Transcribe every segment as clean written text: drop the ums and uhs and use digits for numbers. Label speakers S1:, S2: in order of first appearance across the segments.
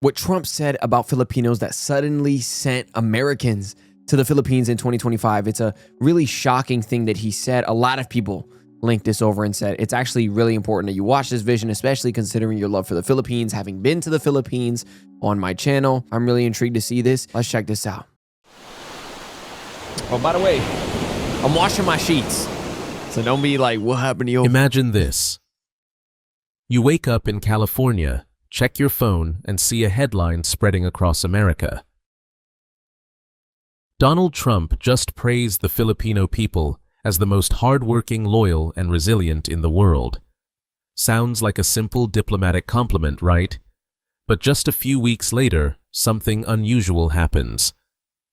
S1: what Trump said about Filipinos that suddenly sent Americans to the Philippines in 2025. It's a really shocking thing that he said. A lot of people linked this over and said it's actually really important that you watch this vision, especially considering your love for the Philippines, having been to the Philippines on my channel. I'm really intrigued to see this. Let's check this out. Oh, by the way, I'm washing my sheets, so don't be like, what happened to you?
S2: Imagine this. You wake up in California, check your phone, and see a headline spreading across America. Donald Trump just praised the Filipino people as the most hardworking, loyal, and resilient in the world. Sounds like a simple diplomatic compliment, right? But just a few weeks later, something unusual happens.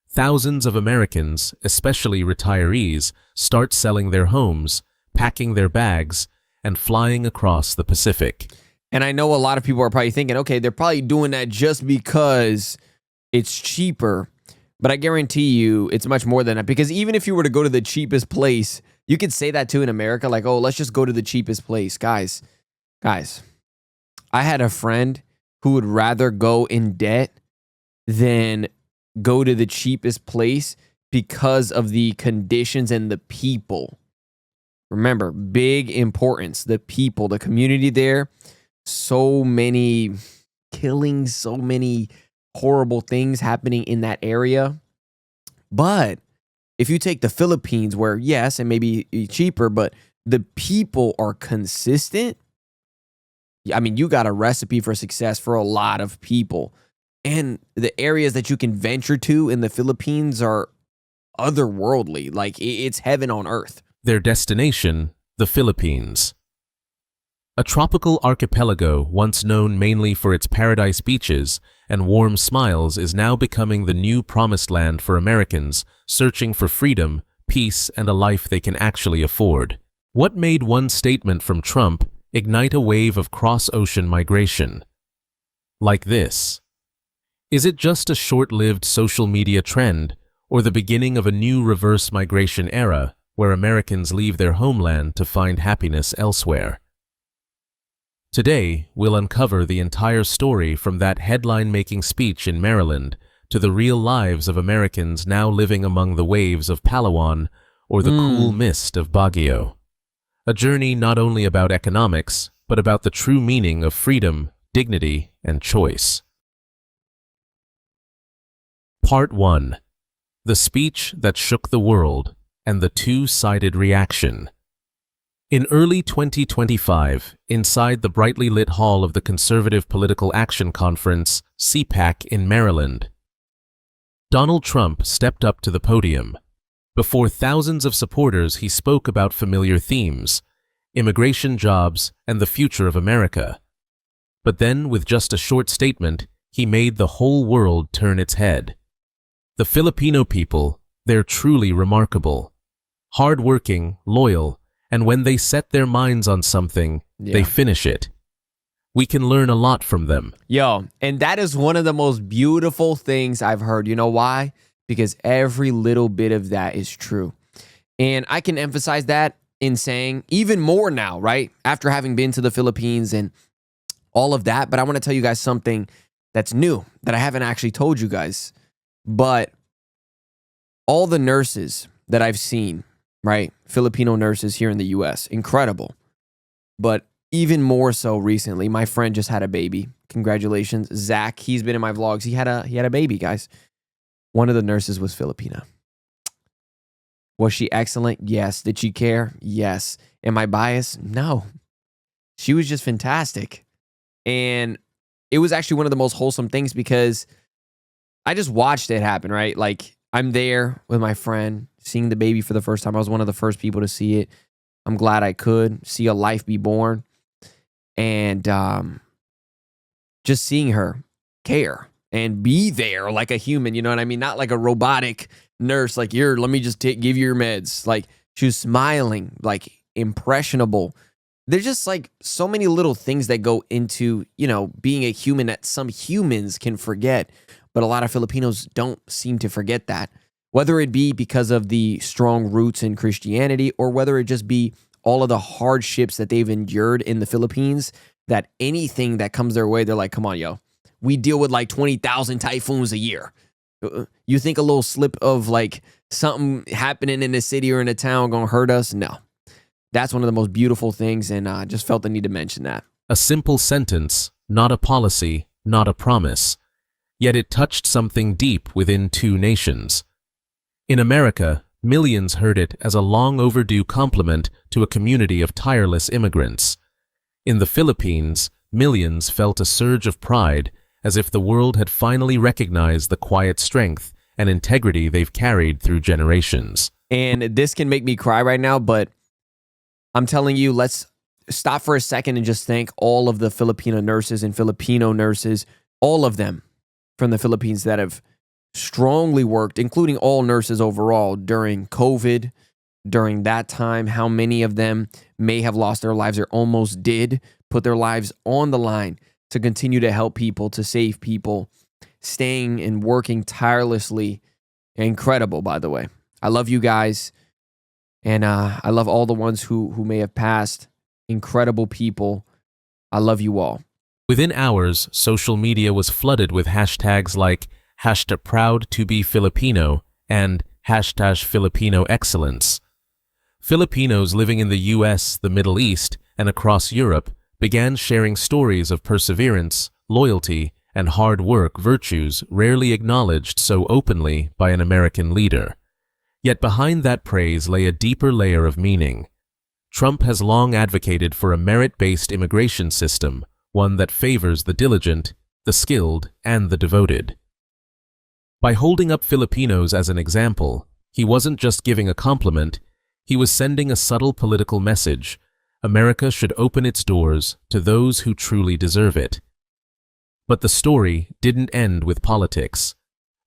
S2: Thousands of Americans, especially retirees, start selling their homes, packing their bags, and flying across the Pacific.
S1: And I know a lot of people are probably thinking, okay, they're probably doing that just because it's cheaper. But I guarantee you it's much more than that. Because even if you were to go to the cheapest place, you could say that too in America. Like, oh, let's just go to the cheapest place. Guys, I had a friend who would rather go in debt than go to the cheapest place because of the conditions and the people. Remember, big importance, the people, the community there. So many killings, so many horrible things happening in that area. But if you take the Philippines, where yes, it may be cheaper, but the people are consistent, I mean, you got a recipe for success for a lot of people. And the areas that you can venture to in the Philippines are otherworldly. Like, it's heaven on earth.
S2: Their destination, the Philippines. A tropical archipelago once known mainly for its paradise beaches and warm smiles is now becoming the new promised land for Americans searching for freedom, peace, and a life they can actually afford. What made one statement from Trump ignite a wave of cross-ocean migration? Like this. Is it just a short-lived social media trend or the beginning of a new reverse migration era where Americans leave their homeland to find happiness elsewhere? Today, we'll uncover the entire story from that headline-making speech in Maryland to the real lives of Americans now living among the waves of Palawan or the cool mist of Baguio. A journey not only about economics, but about the true meaning of freedom, dignity, and choice. Part 1. The speech that shook the world and the two-sided reaction. In early 2025, inside the brightly lit hall of the Conservative Political Action Conference, CPAC in Maryland, Donald Trump stepped up to the podium. Before thousands of supporters, he spoke about familiar themes: immigration, jobs, and the future of America. But then, with just a short statement, he made the whole world turn its head. The Filipino people, they're truly remarkable. Hardworking, loyal, and when they set their minds on something, they finish it. We can learn a lot from them.
S1: Yo, and that is one of the most beautiful things I've heard. You know why? Because every little bit of that is true. And I can emphasize that in saying even more now, right? After having been to the Philippines and all of that. But I want to tell you guys something that's new that I haven't actually told you guys. But all the nurses that I've seen, right? Filipino nurses here in the US, incredible. But even more so recently, my friend just had a baby. Congratulations, Zach. He's been in my vlogs. He had a baby, guys. One of the nurses was Filipina. Was she excellent? Yes. Did she care? Yes. Am I biased? No. She was just fantastic. And it was actually one of the most wholesome things because I just watched it happen, right? Like, I'm there with my friend, seeing the baby for the first time. I was one of the first people to see it. I'm glad I could see a life be born. And just seeing her care and be there like a human, you know what I mean? Not like a robotic nurse, like, here, let me just give you your meds. Like, she was smiling, like, impressionable. There's just like so many little things that go into, you know, being a human that some humans can forget. But a lot of Filipinos don't seem to forget that. Whether it be because of the strong roots in Christianity or whether it just be all of the hardships that they've endured in the Philippines, that anything that comes their way, they're like, come on, yo, we deal with like 20,000 typhoons a year. You think a little slip of like something happening in a city or in a town gonna hurt us? No. That's one of the most beautiful things, and I just felt the need to mention that.
S2: A simple sentence, not a policy, not a promise. Yet it touched something deep within two nations. In America, millions heard it as a long overdue compliment to a community of tireless immigrants. In the Philippines, millions felt a surge of pride, as if the world had finally recognized the quiet strength and integrity they've carried through generations.
S1: And this can make me cry right now, but I'm telling you, let's stop for a second and just thank all of the Filipino nurses and Filipino nurses, all of them from the Philippines that have strongly worked, including all nurses overall during COVID, during that time. How many of them may have lost their lives or almost did put their lives on the line to continue to help people, to save people, staying and working tirelessly. Incredible, by the way. I love you guys. And I love all the ones who may have passed. Incredible people. I love you all.
S2: Within hours, social media was flooded with hashtags like #ProudToBeFilipino and #FilipinoExcellence. Filipinos living in the US, the Middle East, and across Europe began sharing stories of perseverance, loyalty, and hard work, virtues rarely acknowledged so openly by an American leader. Yet behind that praise lay a deeper layer of meaning. Trump has long advocated for a merit-based immigration system, one that favors the diligent, the skilled, and the devoted. By holding up Filipinos as an example, he wasn't just giving a compliment, he was sending a subtle political message. America should open its doors to those who truly deserve it. But the story didn't end with politics.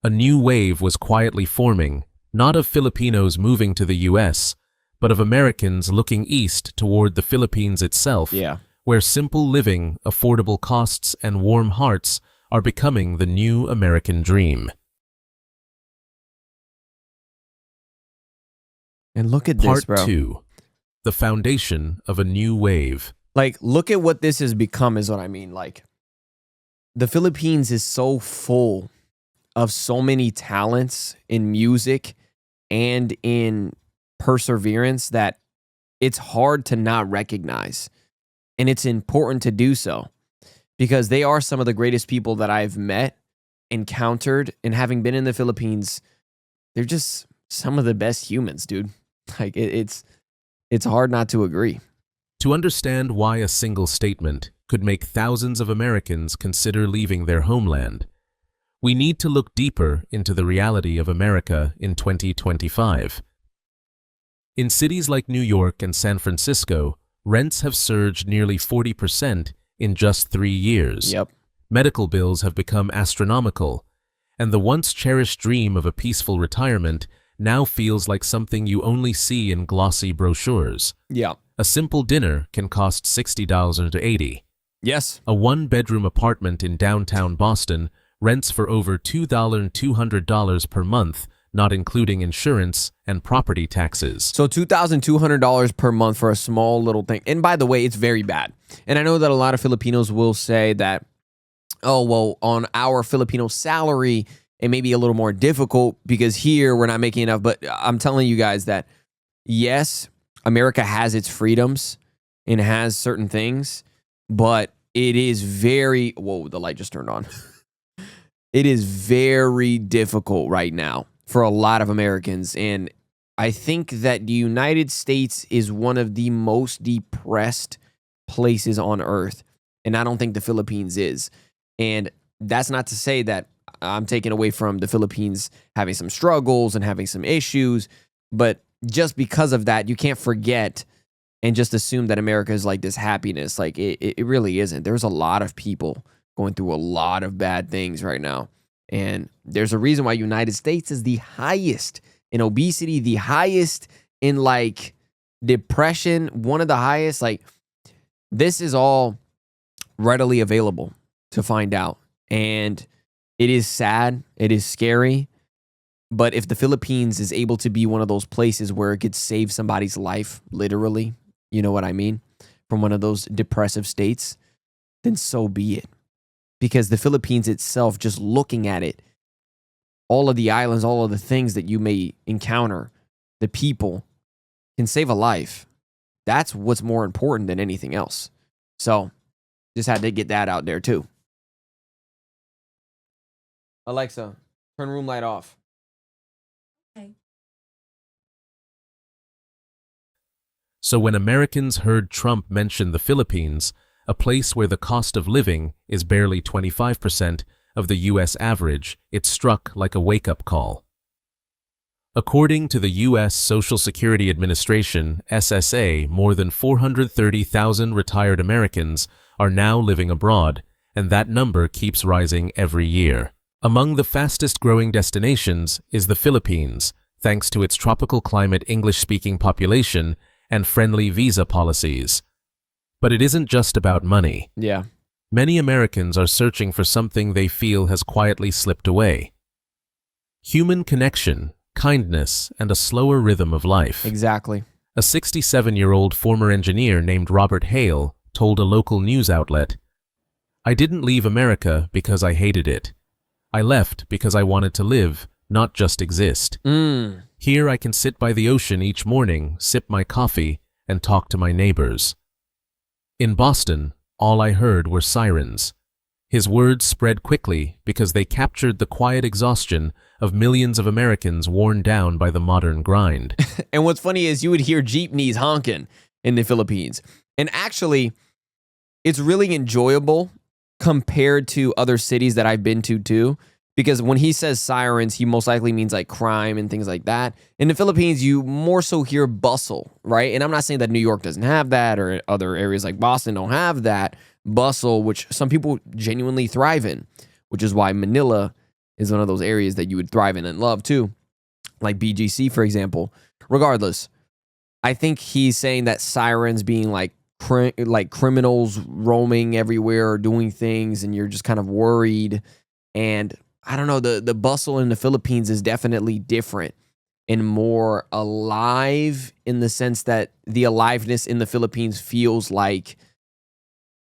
S2: A new wave was quietly forming, not of Filipinos moving to the US, but of Americans looking east toward the Philippines itself, where simple living, affordable costs, and warm hearts are becoming the new American dream.
S1: And look at this, bro.
S2: Part 2. The foundation of a new wave.
S1: Like, look at what this has become is what I mean. Like, the Philippines is so full of so many talents in music and in perseverance that it's hard to not recognize. And it's important to do so because they are some of the greatest people that I've met, encountered, and having been in the Philippines, they're just some of the best humans, dude. Like, it's hard not to agree.
S2: To understand why a single statement could make thousands of Americans consider leaving their homeland, we need to look deeper into the reality of America in 2025. In cities like New York and San Francisco, rents have surged nearly 40% in just 3 years. Medical bills have become astronomical, and the once cherished dream of a peaceful retirement now feels like something you only see in glossy brochures. A simple dinner can cost $60 to $80.
S1: Yes.
S2: A one-bedroom apartment in downtown Boston rents for over $2,200 per month, not including insurance and property taxes.
S1: So $2,200 per month for a small little thing. And by the way, it's very bad. And I know that a lot of Filipinos will say that, oh, well, on our Filipino salary, it may be a little more difficult because here we're not making enough. But I'm telling you guys that, yes, America has its freedoms and has certain things, but it is very, whoa, the light just turned on. It is very difficult right now for a lot of Americans. And I think that the United States is one of the most depressed places on earth. And I don't think the Philippines is. And that's not to say that I'm taking away from the Philippines having some struggles and having some issues. But just because of that, you can't forget and just assume that America is like this happiness. Like it really isn't. There's a lot of people going through a lot of bad things right now. And there's a reason why United States is the highest in obesity, the highest in like depression, one of the highest. Like, this is all readily available to find out. And it is sad. It is scary. But if the Philippines is able to be one of those places where it could save somebody's life, literally, you know what I mean, from one of those depressive states, then so be it. because the Philippines itself, just looking at it, all of the islands, all of the things that you may encounter, the people can save a life. That's what's more important than anything else. So just had to get that out there too. Alexa, turn room light off.
S3: Okay.
S2: So when Americans heard Trump mention the Philippines, a place where the cost of living is barely 25% of the U.S. average, it struck like a wake-up call. According to the U.S. Social Security Administration, SSA, more than 430,000 retired Americans are now living abroad, and that number keeps rising every year. Among the fastest-growing destinations is the Philippines, thanks to its tropical climate, English-speaking population, and friendly visa policies. But it isn't just about money.
S1: Yeah.
S2: Many Americans are searching for something they feel has quietly slipped away. Human connection, kindness, and a slower rhythm of life.
S1: Exactly.
S2: A 67-year-old former engineer named Robert Hale told a local news outlet, "I didn't leave America because I hated it. I left because I wanted to live, not just exist. Here I can sit by the ocean each morning, sip my coffee, and talk to my neighbors." In Boston, all I heard were sirens. His words spread quickly because they captured the quiet exhaustion of millions of Americans worn down by the modern grind.
S1: And what's funny is you would hear jeepneys honking in the Philippines. And actually, it's really enjoyable compared to other cities that I've been to too. Because when he says sirens, he most likely means like crime and things like that. In the Philippines, you more so hear bustle, right? And I'm not saying that New York doesn't have that or other areas like Boston don't have that bustle, which some people genuinely thrive in, which is why Manila is one of those areas that you would thrive in and love too, like BGC, for example. Regardless, I think he's saying that sirens being like criminals roaming everywhere or doing things, and you're just kind of worried. And I don't know, the bustle in the Philippines is definitely different and more alive, in the sense that the aliveness in the Philippines feels like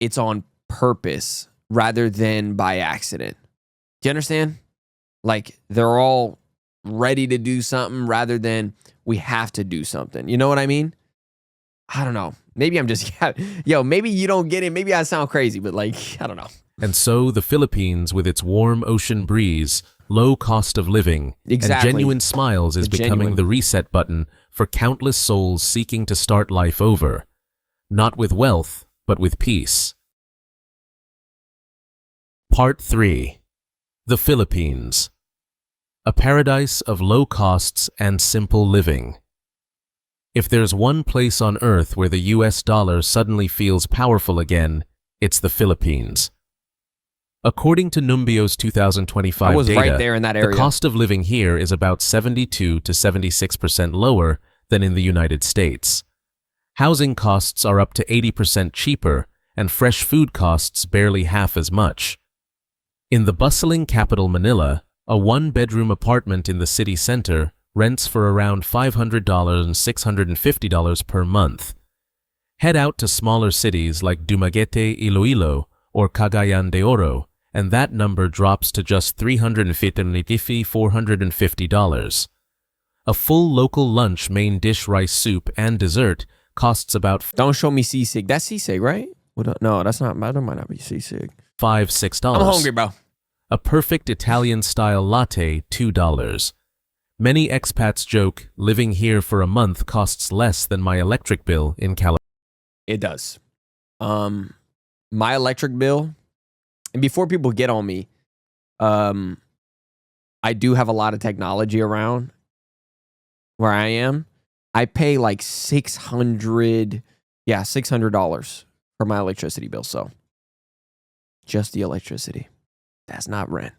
S1: it's on purpose rather than by accident. Do you understand? Like they're all ready to do something rather than we have to do something. You know what I mean? I don't know. Maybe I'm just, maybe you don't get it. Maybe I sound crazy, but like, I don't know.
S2: And so the Philippines, with its warm ocean breeze, low cost of living, and genuine smiles, is becoming the reset button for countless souls seeking to start life over. Not with wealth, but with peace. Part 3. The Philippines. A paradise of low costs and simple living. If there's one place on earth where the US dollar suddenly feels powerful again, it's the Philippines. According to Numbio's 2025 data,
S1: right there in that area.
S2: The cost of living here is about 72 to 76% lower than in the United States. Housing costs are up to 80% cheaper, and fresh food costs barely half as much. In the bustling capital Manila, a one-bedroom apartment in the city center rents for around $500 and $650 per month. Head out to smaller cities like Dumaguete, Iloilo, or Cagayan de Oro, and that number drops to just $450. A full local lunch, main dish, rice soup, and dessert costs about
S1: Don't show me seasick. That's seasick, right? No, that's not. That might not be seasick.
S2: $5-6.
S1: I'm hungry, bro.
S2: A perfect Italian-style latte, $2. Many expats joke, living here for a month costs less than my electric bill in California.
S1: It does. My electric bill, and before people get on me, I do have a lot of technology around where I am. I pay like $600 for my electricity bill. So just the electricity. That's not rent.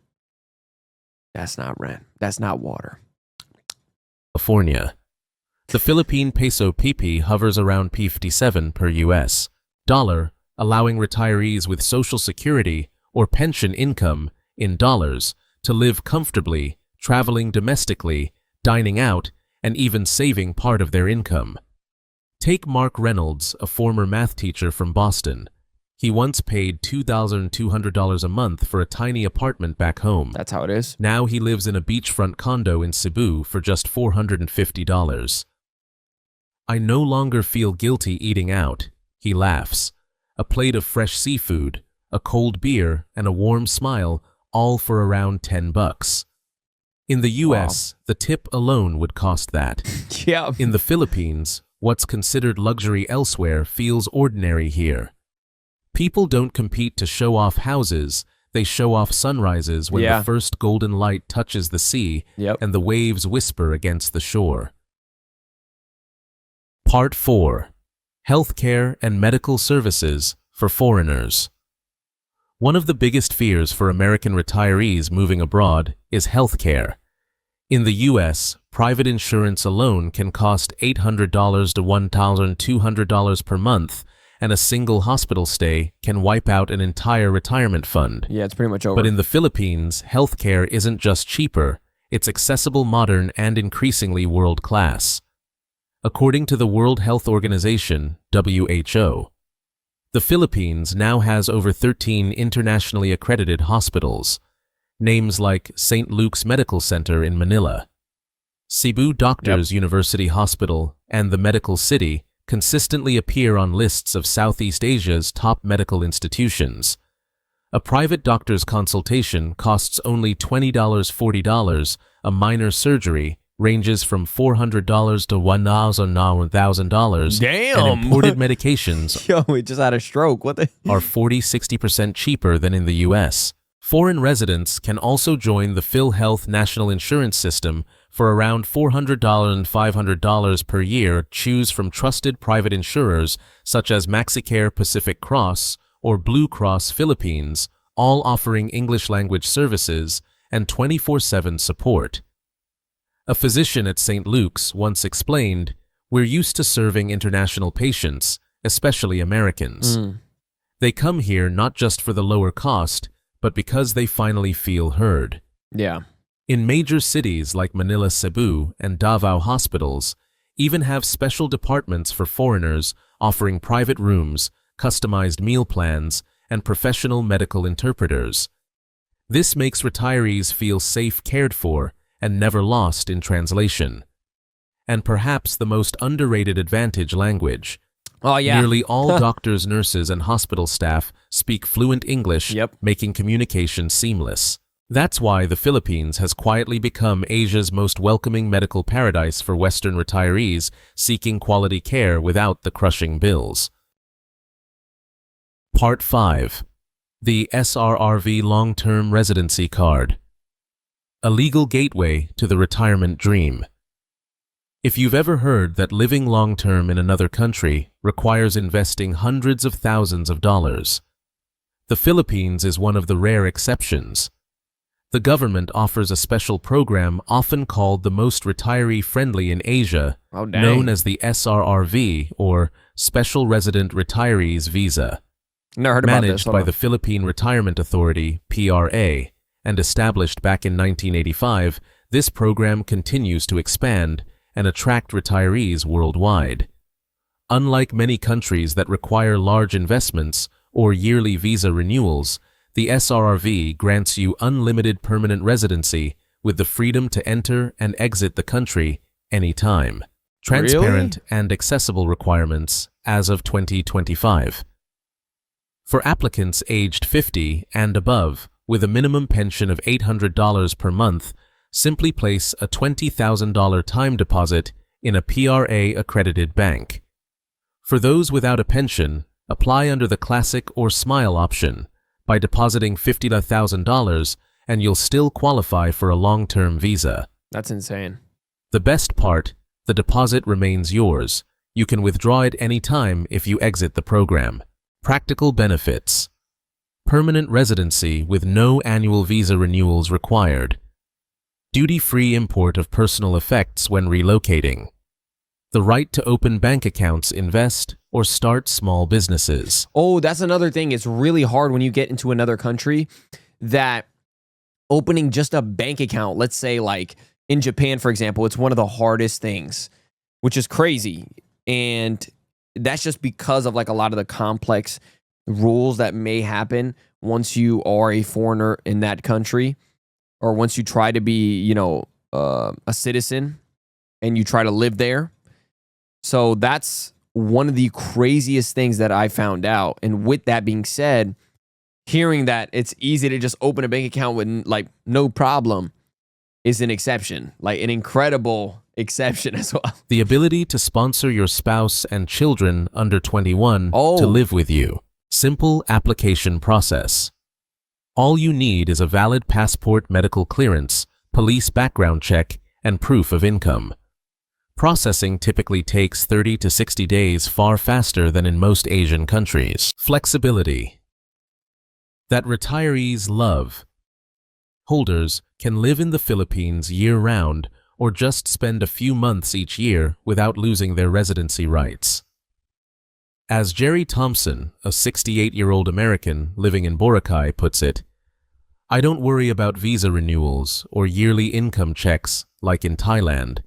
S1: That's not rent. That's not water.
S2: The Philippine peso PP hovers around P57 per US dollar, allowing retirees with Social Security or pension income in dollars to live comfortably, traveling domestically, dining out, and even saving part of their income. Take Mark Reynolds, a former math teacher from Boston. He once paid $2,200 a month for a tiny apartment back home.
S1: That's how it is.
S2: Now he lives in a beachfront condo in Cebu for just $450. I no longer feel guilty eating out, he laughs. A plate of fresh seafood, a cold beer, and a warm smile, all for around $10. In the US, the tip alone would cost that.
S1: Yeah.
S2: In the Philippines, what's considered luxury elsewhere feels ordinary here. People don't compete to show off houses, they show off sunrises when the first golden light touches the sea and the waves whisper against the shore. Part 4. Healthcare and medical services for foreigners. One of the biggest fears for American retirees moving abroad is healthcare. In the U.S., private insurance alone can cost $800 to $1,200 per month, and a single hospital stay can wipe out an entire retirement fund.
S1: Yeah, it's pretty much over.
S2: But in the Philippines, healthcare isn't just cheaper, it's accessible, modern, and increasingly world-class. According to the World Health Organization, WHO, the Philippines now has over 13 internationally accredited hospitals. Names like St. Luke's Medical Center in Manila, Cebu Doctors University Hospital, and the Medical City consistently appear on lists of Southeast Asia's top medical institutions. A private doctor's consultation costs only $20–40. A minor surgery ranges from $400 to $1,000.
S1: Damn!
S2: And imported medications
S1: Yo, we just had a stroke. What the?
S2: are 40–60% cheaper than in the U.S. Foreign residents can also join the PhilHealth National Insurance System for around $400 and $500 per year. Choose from trusted private insurers such as MaxiCare Pacific Cross or Blue Cross Philippines, all offering English language services and 24/7 support. A physician at St. Luke's once explained, "We're used to serving international patients, especially Americans. They come here not just for the lower cost, but because they finally feel heard."
S1: Yeah.
S2: In major cities like Manila, Cebu, and Davao, hospitals even have special departments for foreigners offering private rooms, customized meal plans, and professional medical interpreters. This makes retirees feel safe, cared for, and never lost in translation. And perhaps the most underrated advantage: language.
S1: Oh, yeah.
S2: Nearly all doctors, nurses, and hospital staff speak fluent English, making communication seamless. That's why the Philippines has quietly become Asia's most welcoming medical paradise for Western retirees seeking quality care without the crushing bills. Part 5. The SRRV Long-Term Residency Card. A legal gateway to the retirement dream. If you've ever heard that living long-term in another country requires investing hundreds of thousands of dollars, the Philippines is one of the rare exceptions. The government offers a special program often called the most retiree-friendly in Asia, known as the SRRV, or Special Resident Retirees Visa.
S1: Never heard about this.
S2: Managed by the Philippine Retirement Authority, PRA, and established back in 1985, this program continues to expand and attract retirees worldwide. Unlike many countries that require large investments or yearly visa renewals, the SRRV grants you unlimited permanent residency with the freedom to enter and exit the country anytime. Transparent and accessible requirements as of 2025. For applicants aged 50 and above with a minimum pension of $800 per month, simply place a $20,000 time deposit in a PRA-accredited bank. For those without a pension, apply under the Classic or Smile option by depositing $50,000, and you'll still qualify for a long-term visa.
S1: That's insane.
S2: The best part, the deposit remains yours. You can withdraw it any time if you exit the program. Practical benefits. Permanent residency with no annual visa renewals required. Duty-free import of personal effects when relocating. The right to open bank accounts, invest, or start small businesses.
S1: Oh, that's another thing. It's really hard when you get into another country that opening just a bank account, let's say like in Japan, for example, it's one of the hardest things, which is crazy. And that's just because of like a lot of the complex rules that may happen once you are a foreigner in that country, or once you try to be, a citizen and you try to live there. So that's one of the craziest things that I found out. And with that being said, hearing that it's easy to just open a bank account with like no problem is an exception, like an incredible exception as well.
S2: The ability to sponsor your spouse and children under 21
S1: Oh.
S2: to live with you. Simple application process. All you need is a valid passport, medical clearance, police background check, and proof of income. Processing typically takes 30 to 60 days, far faster than in most Asian countries. Flexibility that retirees love. Holders can live in the Philippines year-round or just spend a few months each year without losing their residency rights. As Jerry Thompson, a 68-year-old American living in Boracay, puts it, "I don't worry about visa renewals or yearly income checks like in Thailand.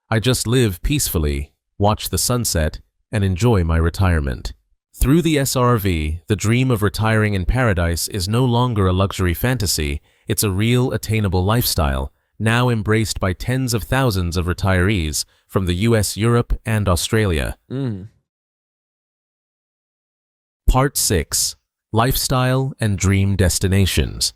S2: I just live peacefully, watch the sunset, and enjoy my retirement." Through the SRV, the dream of retiring in paradise is no longer a luxury fantasy, it's a real, attainable lifestyle, now embraced by tens of thousands of retirees from the US, Europe, and Australia. Part 6. Lifestyle and Dream Destinations.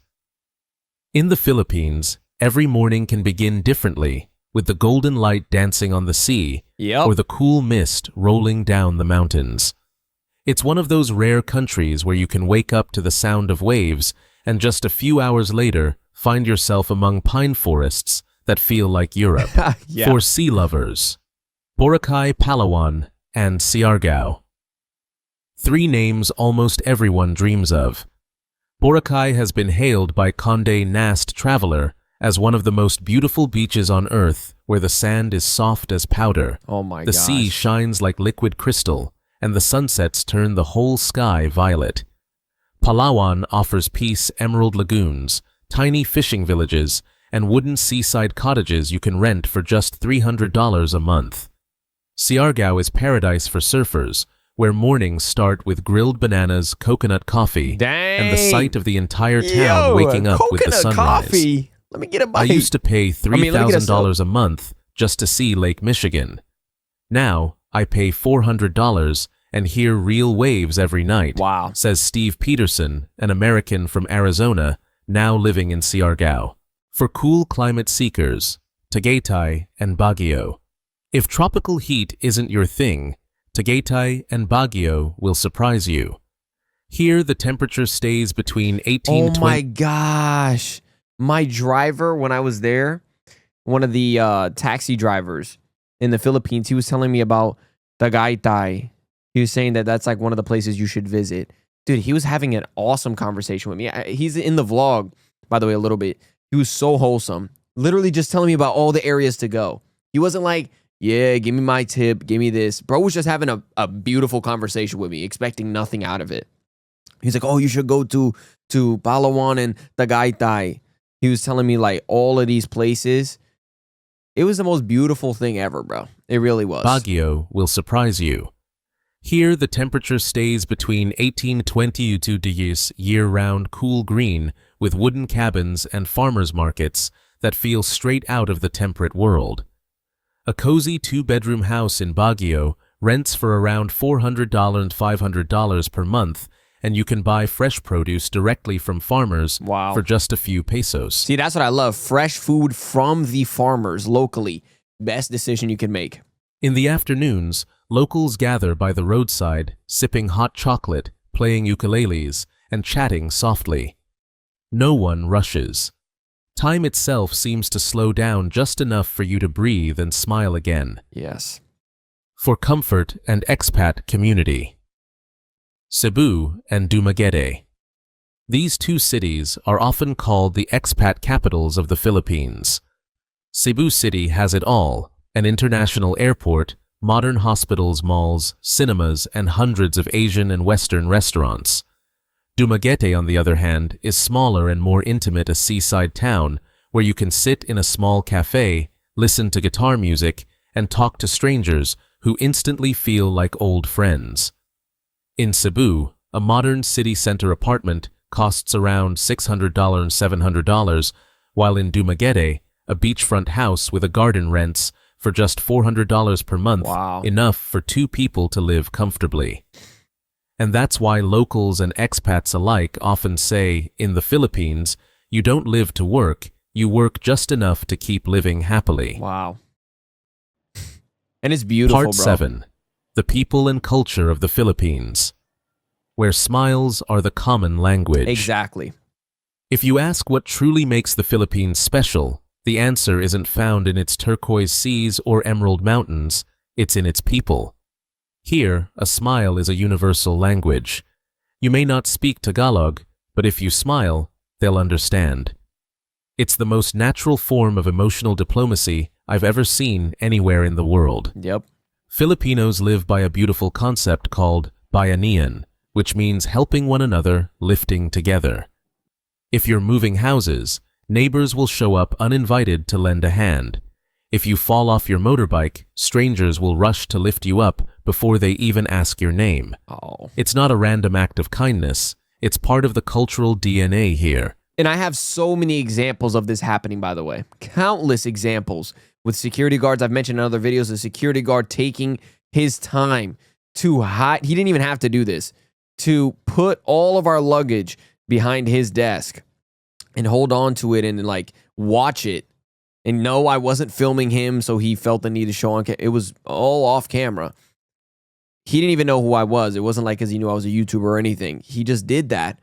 S2: In the Philippines, every morning can begin differently, with the golden light dancing on the sea or the cool mist rolling down the mountains. It's one of those rare countries where you can wake up to the sound of waves and just a few hours later find yourself among pine forests that feel like Europe. For sea lovers, Boracay, Palawan, and Siargao. Three names almost everyone dreams of. Boracay has been hailed by Condé Nast Traveler as one of the most beautiful beaches on earth, where the sand is soft as powder.
S1: Oh my
S2: The
S1: gosh.
S2: sea shines like liquid crystal, and the sunsets turn the whole sky violet. Palawan offers peace, emerald lagoons, tiny fishing villages, and wooden seaside cottages you can rent for just $300 a month. Siargao is paradise for surfers, where mornings start with grilled bananas, coconut coffee, and the sight of the entire town waking up with the sunrise.
S1: Coffee. Let me get a bite.
S2: I used to pay $3,000 a month just to see Lake Michigan. Now, I pay $400 and hear real waves every night,
S1: Wow.
S2: says Steve Peterson, an American from Arizona, now living in Siargao. For cool climate seekers, Tagaytay and Baguio. If tropical heat isn't your thing, Tagaytay and Baguio will surprise you. Here, the temperature stays between 18
S1: Oh my gosh. My driver, when I was there, one of the taxi drivers in the Philippines, he was telling me about Tagaytay. He was saying that that's like one of the places you should visit. Dude, he was having an awesome conversation with me. He's in the vlog, by the way, a little bit. He was so wholesome. Literally just telling me about all the areas to go. He wasn't like, yeah, give me my tip, give me this. Bro was just having a beautiful conversation with me, expecting nothing out of it. He's like, oh, you should go to Palawan and Tagaytay. He was telling me like all of these places. It was the most beautiful thing ever, bro. It really was.
S2: Baguio will surprise you. Here, the temperature stays between 18 to 22 degrees year-round, cool green, with wooden cabins and farmers markets that feel straight out of the temperate world. A cozy two-bedroom house in Baguio rents for around $400 and $500 per month, and you can buy fresh produce directly from farmers for just a few pesos.
S1: See, that's what I love. Fresh food from the farmers locally. Best decision you can make.
S2: In the afternoons, locals gather by the roadside, sipping hot chocolate, playing ukuleles, and chatting softly. No one rushes. Time itself seems to slow down just enough for you to breathe and smile again.
S1: Yes.
S2: For comfort and expat community. Cebu and Dumaguete. These two cities are often called the expat capitals of the Philippines. Cebu City has it all: an international airport, modern hospitals, malls, cinemas, and hundreds of Asian and Western restaurants. Dumaguete, on the other hand, is smaller and more intimate, a seaside town where you can sit in a small cafe, listen to guitar music, and talk to strangers who instantly feel like old friends. In Cebu, a modern city center apartment costs around $600 and $700, while in Dumaguete, a beachfront house with a garden rents for just $400 per month,
S1: Wow.
S2: enough for 2 people to live comfortably. And that's why locals and expats alike often say, in the Philippines, you don't live to work, you work just enough to keep living happily.
S1: Wow. And it's beautiful,
S2: Part
S1: bro.
S2: 7. The People and Culture of the Philippines, where smiles are the common language.
S1: Exactly.
S2: If you ask what truly makes the Philippines special, the answer isn't found in its turquoise seas or emerald mountains, it's in its people. Here, a smile is a universal language. You may not speak Tagalog, but if you smile, they'll understand. It's the most natural form of emotional diplomacy I've ever seen anywhere in the world.
S1: Yep.
S2: Filipinos live by a beautiful concept called bayanihan, which means helping one another, lifting together. If you're moving houses, neighbors will show up uninvited to lend a hand. If you fall off your motorbike, strangers will rush to lift you up before they even ask your name.
S1: Oh.
S2: It's not a random act of kindness. It's part of the cultural DNA here.
S1: And I have so many examples of this happening, by the way. Countless examples with security guards. I've mentioned in other videos, a security guard taking his time to hide. He didn't even have to do this. To put all of our luggage behind his desk and hold on to it and like watch it. And no, I wasn't filming him, so he felt the need to show on camera. It was all off camera. He didn't even know who I was. It wasn't like because he knew I was a YouTuber or anything. He just did that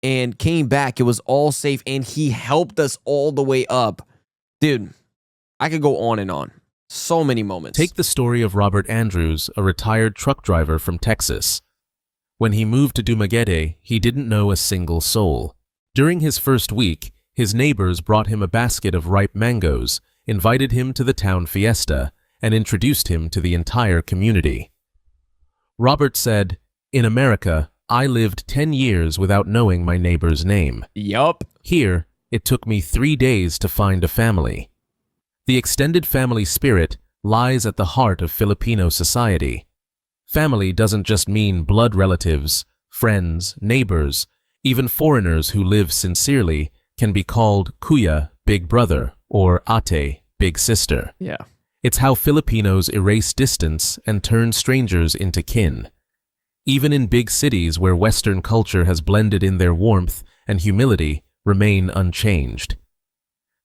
S1: and came back. It was all safe, and he helped us all the way up. Dude, I could go on and on. So many moments.
S2: Take the story of Robert Andrews, a retired truck driver from Texas. When he moved to Dumaguete, he didn't know a single soul. During his first week, his neighbors brought him a basket of ripe mangoes, invited him to the town fiesta, and introduced him to the entire community. Robert said, "In America, I lived 10 years without knowing my neighbor's name.
S1: Yup.
S2: Here, it took me 3 days to find a family." The extended family spirit lies at the heart of Filipino society. Family doesn't just mean blood relatives, friends, neighbors, even foreigners who live sincerely can be called kuya, big brother, or ate, big sister.
S1: Yeah.
S2: It's how Filipinos erase distance and turn strangers into kin. Even in big cities where Western culture has blended in, their warmth and humility remain unchanged.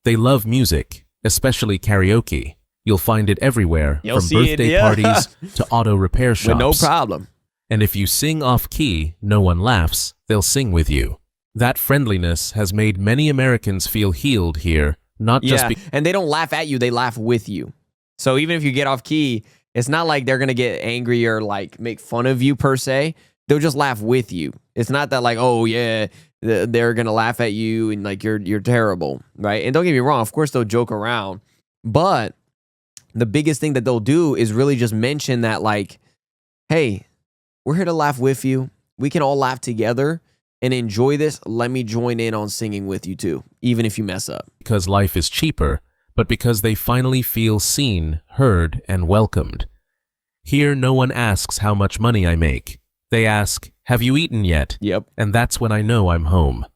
S2: They love music, especially karaoke. You'll find it everywhere,
S1: You'll
S2: from
S1: see it,
S2: birthday
S1: yeah.
S2: parties to auto repair shops.
S1: With no problem.
S2: And if you sing off-key, no one laughs, they'll sing with you. That friendliness has made many Americans feel healed here, not just
S1: and they don't laugh at you, they laugh with you. So even if you get off key, it's not like they're going to get angry or like make fun of you per se. They'll just laugh with you. It's not that like, oh yeah, they're going to laugh at you and like you're terrible, right? And don't get me wrong, of course they'll joke around, but the biggest thing that they'll do is really just mention that like, hey, we're here to laugh with you. We can all laugh together and enjoy this. Let me join in on singing with you too, even if you mess up.
S2: because life is cheaper, but because they finally feel seen, heard, and welcomed. Here, no one asks how much money I make. They ask, have you eaten yet?
S1: Yep.
S2: And that's when I know I'm home.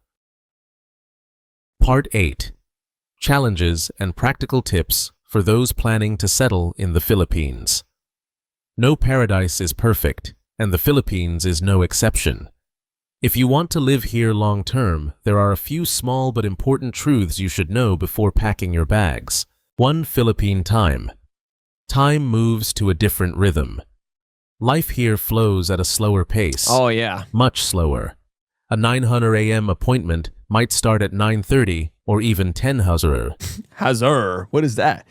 S2: Part 8. Challenges and practical tips for those planning to settle in the Philippines. No paradise is perfect, and the Philippines is no exception. If you want to live here long term, there are a few small but important truths you should know before packing your bags. 1. Philippine time. Time moves to a different rhythm. Life here flows at a slower pace.
S1: Oh yeah.
S2: Much slower. A 9:00 a.m. appointment might start at 9:30 or even 10 hazur.
S1: Hazur. What is that?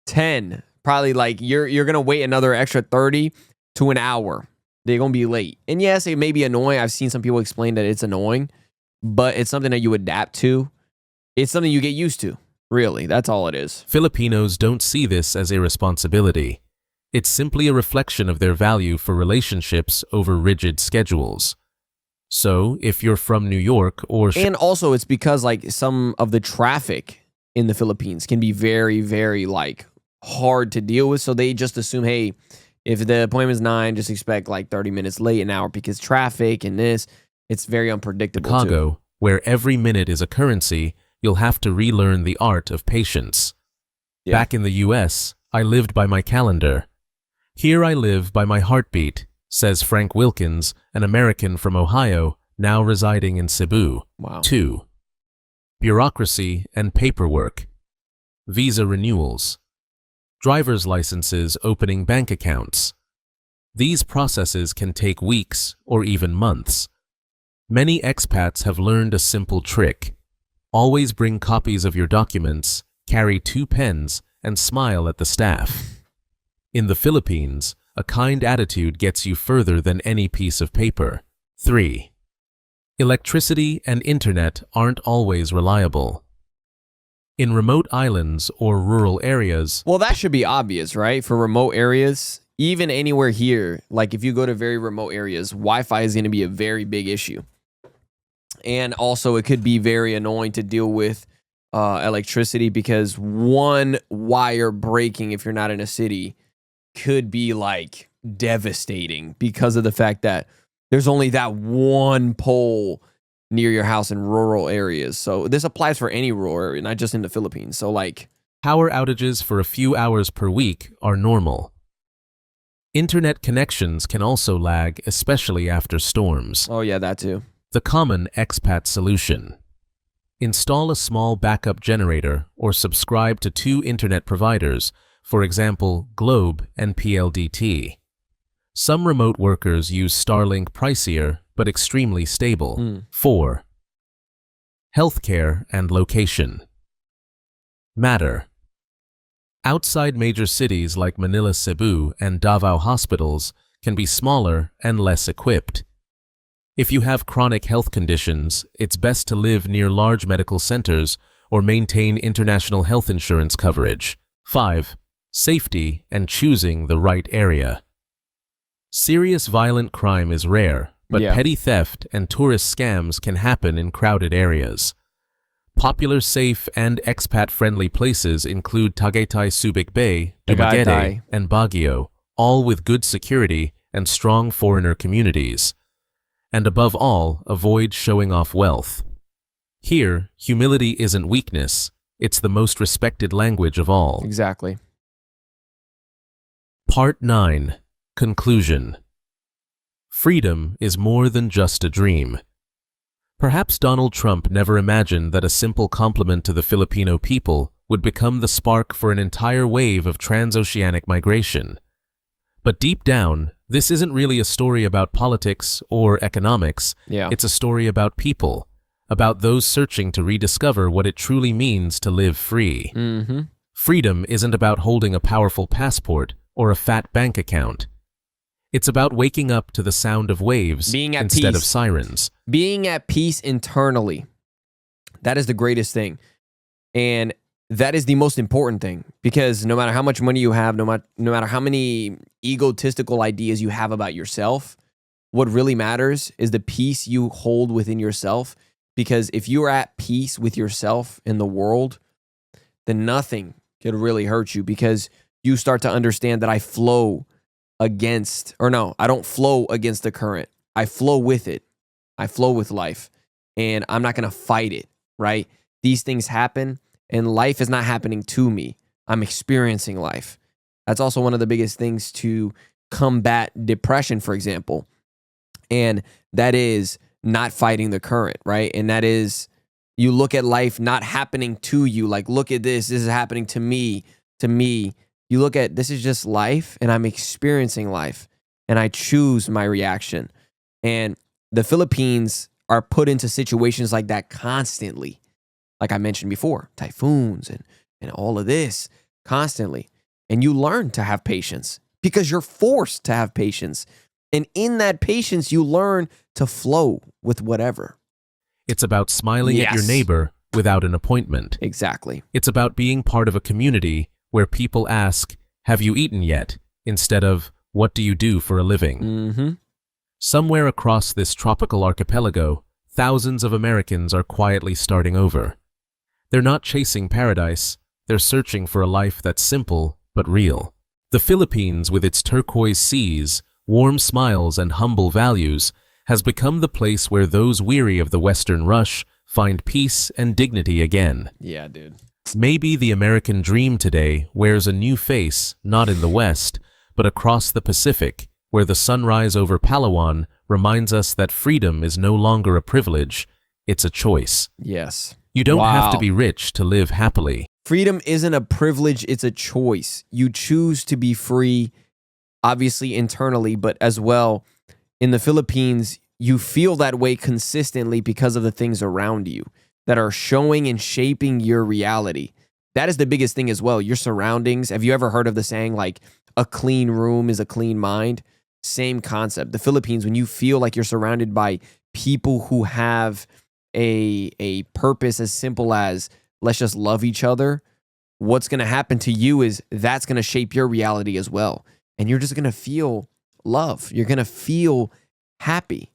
S1: 10. Probably like you're gonna wait another extra 30 to an hour. They're gonna be late. And yes, it may be annoying. I've seen some people explain that it's annoying, but it's something that you adapt to. It's something you get used to. Really, that's all it is.
S2: Filipinos don't see this as a responsibility. It's simply a reflection of their value for relationships over rigid schedules. So, if you're from New York or...
S1: And also, it's because like some of the traffic in the Philippines can be very, very like hard to deal with. So they just assume, hey, If the appointment is 9, just expect like 30 minutes late, an hour, because traffic and this, it's very unpredictable too.
S2: Chicago, where every minute is a currency, you'll have to relearn the art of patience.
S1: Yeah.
S2: Back in the US, I lived by my calendar. Here I live by my heartbeat, says Frank Wilkins, an American from Ohio, now residing in Cebu.
S1: Wow.
S2: 2. Bureaucracy and paperwork. Visa renewals. Driver's licenses opening bank accounts. These processes can take weeks or even months. Many expats have learned a simple trick. Always bring copies of your documents, carry 2 pens, and smile at the staff. In the Philippines, a kind attitude gets you further than any piece of paper. 3. Electricity and internet aren't always reliable. In remote islands or rural areas,
S1: Well, that should be obvious, right? For remote areas, even anywhere here, like if you go to very remote areas, Wi-Fi is going to be a very big issue. And also it could be very annoying to deal with electricity, because one wire breaking, if you're not in a city, could be like devastating because of the fact that there's only that one pole near your house in rural areas. So this applies for any rural area, not just in the Philippines. So like,
S2: power outages for a few hours per week are normal. Internet connections can also lag, especially after storms.
S1: oh yeah, that too.
S2: The common expat solution. Install a small backup generator or subscribe to 2 internet providers, for example, Globe and PLDT. Some remote workers use Starlink, pricier but extremely stable. 4. Healthcare and location. Matter. Outside major cities like Manila, Cebu, and Davao hospitals can be smaller and less equipped. If you have chronic health conditions, it's best to live near large medical centers or maintain international health insurance coverage. 5. Safety and choosing the right area. Serious violent crime is rare, but
S1: Yeah.
S2: petty theft and tourist scams can happen in crowded areas. Popular, safe, and expat-friendly places include Tagaytay, Subic Bay, Dumaguete,
S1: Tagaytay.
S2: and Baguio, all with good security and strong foreigner communities. And above all, avoid showing off wealth. Here, humility isn't weakness, it's the most respected language of all.
S1: Exactly.
S2: Part 9. Conclusion. Freedom is more than just a dream. Perhaps Donald Trump never imagined that a simple compliment to the Filipino people would become the spark for an entire wave of transoceanic migration. But deep down, this isn't really a story about politics or economics.
S1: Yeah.
S2: It's a story about people, about those searching to rediscover what it truly means to live free.
S1: Mm-hmm.
S2: Freedom isn't about holding a powerful passport or a fat bank account. It's about waking up to the sound of waves
S1: Being at
S2: instead of
S1: peace.
S2: sirens.
S1: Being at peace internally. That is the greatest thing. And that is the most important thing, because no matter how much money you have, no matter how many egotistical ideas you have about yourself, what really matters is the peace you hold within yourself. Because if you are at peace with yourself in the world, then nothing could really hurt you, because you start to understand that I don't flow against the current. I flow with it. I flow with life, and I'm not going to fight it, right? These things happen, and life is not happening to me. I'm experiencing life. That's also one of the biggest things to combat depression, for example. And that is not fighting the current, right? And that is, you look at life not happening to you. Like, look at this. This is happening to me. You look at, this is just life, and I'm experiencing life, and I choose my reaction. And the Philippines are put into situations like that constantly. Like I mentioned before, typhoons and all of this constantly. And you learn to have patience because you're forced to have patience. And in that patience, you learn to flow with whatever.
S2: It's about smiling at your
S1: Yes.
S2: neighbor without an appointment.
S1: Exactly.
S2: It's about being part of a community where people ask, "Have you eaten yet?" instead of, "What do you do for a living?"
S1: Mm-hmm.
S2: Somewhere across this tropical archipelago, thousands of Americans are quietly starting over. They're not chasing paradise, they're searching for a life that's simple but real. The Philippines, with its turquoise seas, warm smiles, and humble values, has become the place where those weary of the Western rush find peace and dignity again.
S1: Yeah, dude.
S2: Maybe the American dream today wears a new face, not in the West, but across the Pacific, where the sunrise over Palawan reminds us that freedom is no longer a privilege, it's a choice.
S1: Yes.
S2: You don't have
S1: Wow.
S2: to be rich to live happily.
S1: Freedom isn't a privilege, it's a choice. You choose to be free, obviously internally, but as well in the Philippines, you feel that way consistently because of the things around you that are showing and shaping your reality. That is the biggest thing as well. Your surroundings. Have you ever heard of the saying like a clean room is a clean mind? Same concept. The Philippines, when you feel like you're surrounded by people who have a purpose as simple as let's just love each other, what's going to happen to you is that's going to shape your reality as well. And you're just going to feel love. You're going to feel happy.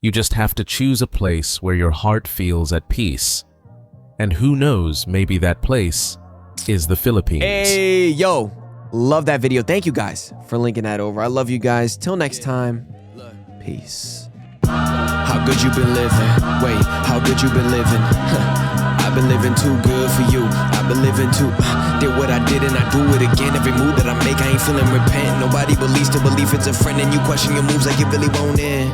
S2: You just have to choose a place where your heart feels at peace. And who knows, maybe that place is the Philippines.
S1: Hey, yo, love that video. Thank you guys for linking that over. I love you guys. Till next time, peace. How good you been living? Wait, how good you been living? I've been living too good for you. I've been living too. Did what I did and I do it again. Every move that I make, I ain't feeling repent. Nobody believes to believe it's a friend, and you question your moves like you really won't end.